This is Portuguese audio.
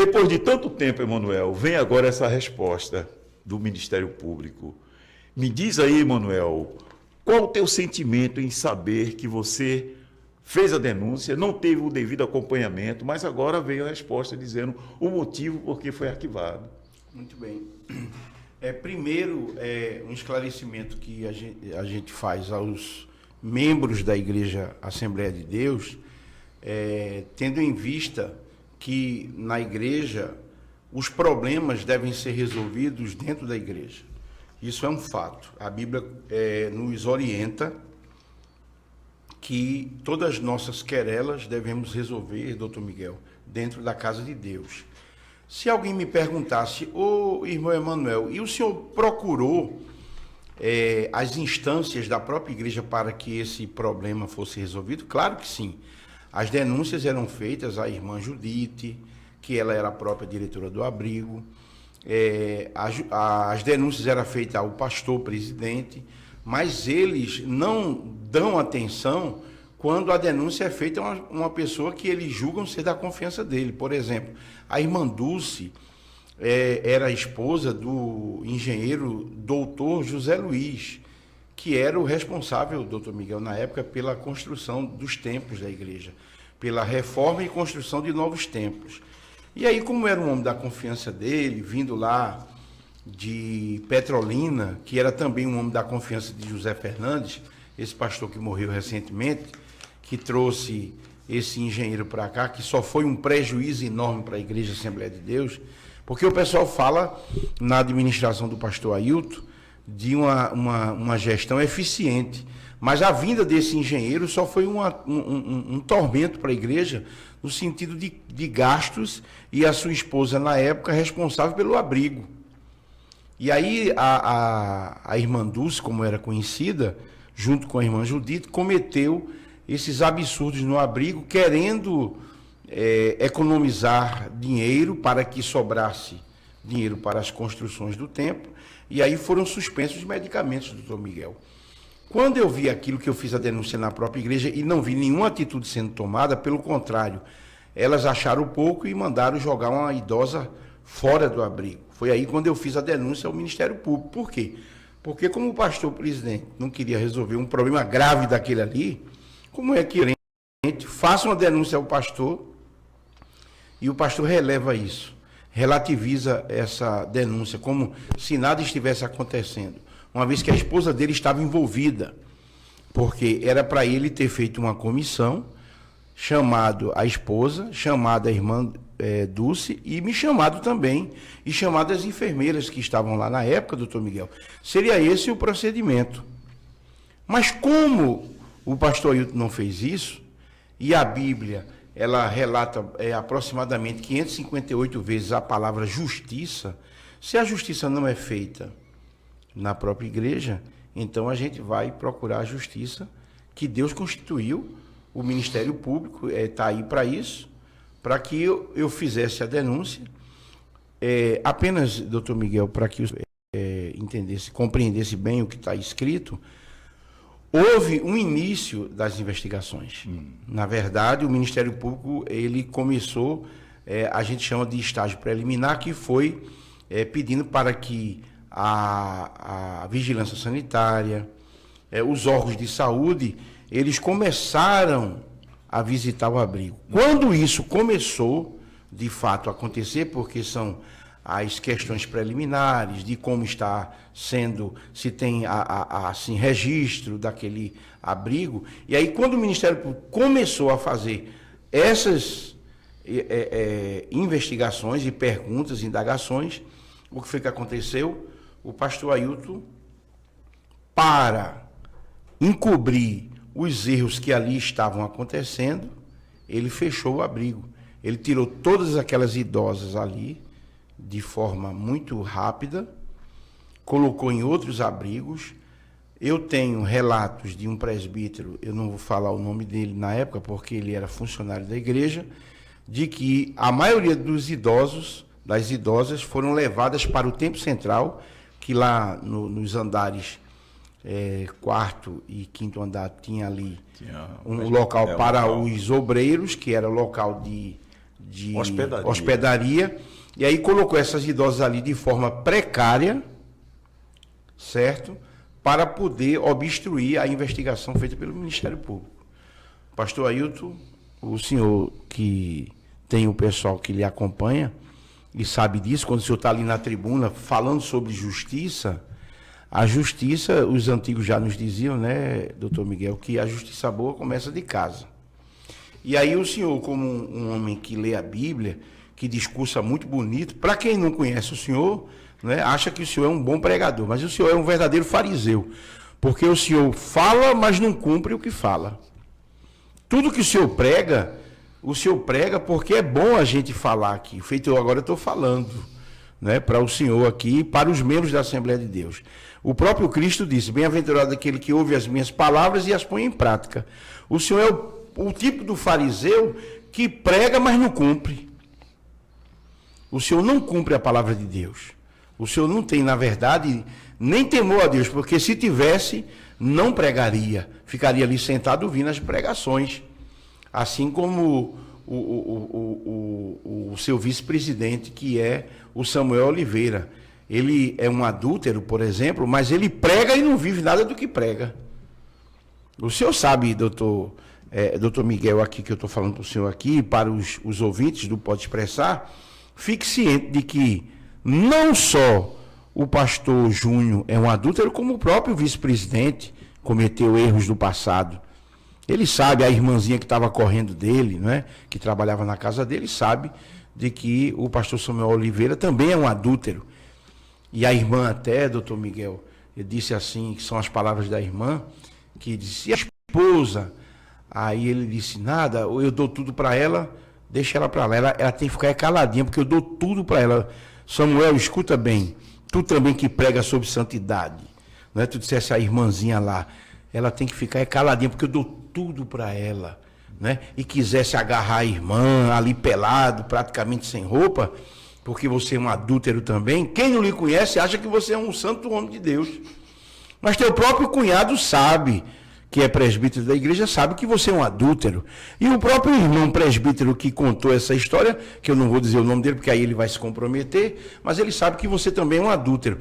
Depois de tanto tempo, Emanuel, vem agora essa resposta do Ministério Público. Me diz aí, Emanuel, qual o teu sentimento em saber que você fez a denúncia, não teve o devido acompanhamento, mas agora veio a resposta dizendo o motivo por que foi arquivado? Muito bem. Primeiro, um esclarecimento que a gente faz aos membros da Igreja Assembleia de Deus, tendo em vista que na igreja os problemas devem ser resolvidos dentro da igreja. Isso é um fato. A Bíblia nos orienta que todas as nossas querelas devemos resolver, doutor Miguel, dentro da casa de Deus. Se alguém me perguntasse, irmão Emanuel, e o senhor procurou as instâncias da própria igreja para que esse problema fosse resolvido? Claro que sim. As denúncias eram feitas à irmã Judite, que ela era a própria diretora do abrigo. As denúncias eram feitas ao pastor presidente, mas eles não dão atenção quando a denúncia é feita a uma pessoa que eles julgam ser da confiança dele. Por exemplo, a irmã Dulce era a esposa do engenheiro doutor José Luiz, que era o responsável, doutor Miguel, na época, pela construção dos templos da igreja, pela reforma e construção de novos templos. E aí, como era um homem da confiança dele, vindo lá de Petrolina, que era também um homem da confiança de José Fernandes, esse pastor que morreu recentemente, que trouxe esse engenheiro para cá, que só foi um prejuízo enorme para a Igreja Assembleia de Deus, porque o pessoal fala na administração do pastor Ailton de uma gestão eficiente, mas a vinda desse engenheiro só foi um tormento para a igreja, no sentido de gastos, e a sua esposa, na época, responsável pelo abrigo. E aí a irmã Dulce, como era conhecida, junto com a irmã Judite, cometeu esses absurdos no abrigo, querendo economizar dinheiro para que sobrasse dinheiro para as construções do templo, e aí foram suspensos os medicamentos, doutor Miguel. Quando eu vi aquilo, que eu fiz a denúncia na própria igreja e não vi nenhuma atitude sendo tomada, pelo contrário, elas acharam pouco e mandaram jogar uma idosa fora do abrigo. Foi aí quando eu fiz a denúncia ao Ministério Público. Por quê? Porque como o pastor presidente não queria resolver um problema grave daquele ali, como é que a gente faça uma denúncia ao pastor e o pastor releva isso, relativiza essa denúncia como se nada estivesse acontecendo, uma vez que a esposa dele estava envolvida, porque era para ele ter feito uma comissão, chamado a esposa, chamado a irmã Dulce e me chamado também, e chamado as enfermeiras que estavam lá na época, doutor Miguel. Seria esse o procedimento. Mas como o pastor Ailton não fez isso, e a Bíblia, ela relata aproximadamente 558 vezes a palavra justiça, se a justiça não é feita na própria igreja, então a gente vai procurar a justiça que Deus constituiu. O Ministério Público está aí para isso, para que eu fizesse a denúncia. Apenas, doutor Miguel, para que entendesse, compreendesse bem o que está escrito, houve um início das investigações. Na verdade, o Ministério Público ele começou, a gente chama de estágio preliminar, que foi pedindo para que a vigilância sanitária, os órgãos de saúde, eles começaram a visitar o abrigo. Quando isso começou, de fato, a acontecer, porque são as questões preliminares de como está sendo, se tem assim, registro daquele abrigo, e aí quando o Ministério Público começou a fazer essas investigações e perguntas, indagações, o que foi que aconteceu? O pastor Ailton, para encobrir os erros que ali estavam acontecendo, ele fechou o abrigo. Ele tirou todas aquelas idosas ali, de forma muito rápida, colocou em outros abrigos. Eu tenho relatos de um presbítero, eu não vou falar o nome dele na época, porque ele era funcionário da igreja, de que a maioria dos idosos, das idosas, foram levadas para o templo central, que lá nos andares quarto e quinto andar tinha ali um local para os obreiros, que era local de de Hospedaria. hospedaria, e aí colocou essas idosas ali de forma precária, certo? Para poder obstruir a investigação feita pelo Ministério Público. Pastor Ailton, o senhor que tem o pessoal que lhe acompanha e sabe disso, quando o senhor está ali na tribuna falando sobre justiça, a justiça, os antigos já nos diziam, né, doutor Miguel, que a justiça boa começa de casa. E aí o senhor, como um homem que lê a Bíblia, que discursa muito bonito, para quem não conhece o senhor, né, acha que o senhor é um bom pregador, mas o senhor é um verdadeiro fariseu, porque o senhor fala, mas não cumpre o que fala. Tudo que o senhor prega porque é bom a gente falar aqui, feito eu agora estou falando, né, para o senhor aqui e para os membros da Assembleia de Deus. O próprio Cristo disse, bem-aventurado aquele que ouve as minhas palavras e as põe em prática. O senhor é o tipo do fariseu que prega, mas não cumpre. O senhor não cumpre a palavra de Deus. O senhor não tem, na verdade, nem temor a Deus, porque se tivesse, não pregaria. Ficaria ali sentado ouvindo as pregações. Assim como o seu vice-presidente, que é o Samuel Oliveira. Ele é um adúltero, por exemplo, mas ele prega e não vive nada do que prega. O senhor sabe, doutor Miguel, aqui que eu estou falando para o senhor aqui, para os ouvintes do Pode Expressar, fique ciente de que não só o pastor Júnior é um adúltero, como o próprio vice-presidente cometeu erros do passado. Ele sabe, a irmãzinha que estava correndo dele, né, que trabalhava na casa dele, sabe de que o pastor Samuel Oliveira também é um adúltero. E a irmã até, doutor Miguel, ele disse assim, que são as palavras da irmã, que disse, e a esposa? Aí ele disse, nada, eu dou tudo para ela, deixa ela para lá. Ela tem que ficar caladinha, porque eu dou tudo para ela. Samuel, escuta bem, tu também que prega sobre santidade, não é? Tu dissesse a irmãzinha lá, ela tem que ficar caladinha, porque eu dou tudo para ela, né? E quisesse agarrar a irmã ali pelado, praticamente sem roupa, porque você é um adúltero também. Quem não lhe conhece acha que você é um santo homem de Deus. Mas teu próprio cunhado sabe, que é presbítero da igreja, sabe que você é um adúltero. E o próprio irmão presbítero que contou essa história, que eu não vou dizer o nome dele, porque aí ele vai se comprometer, mas ele sabe que você também é um adúltero.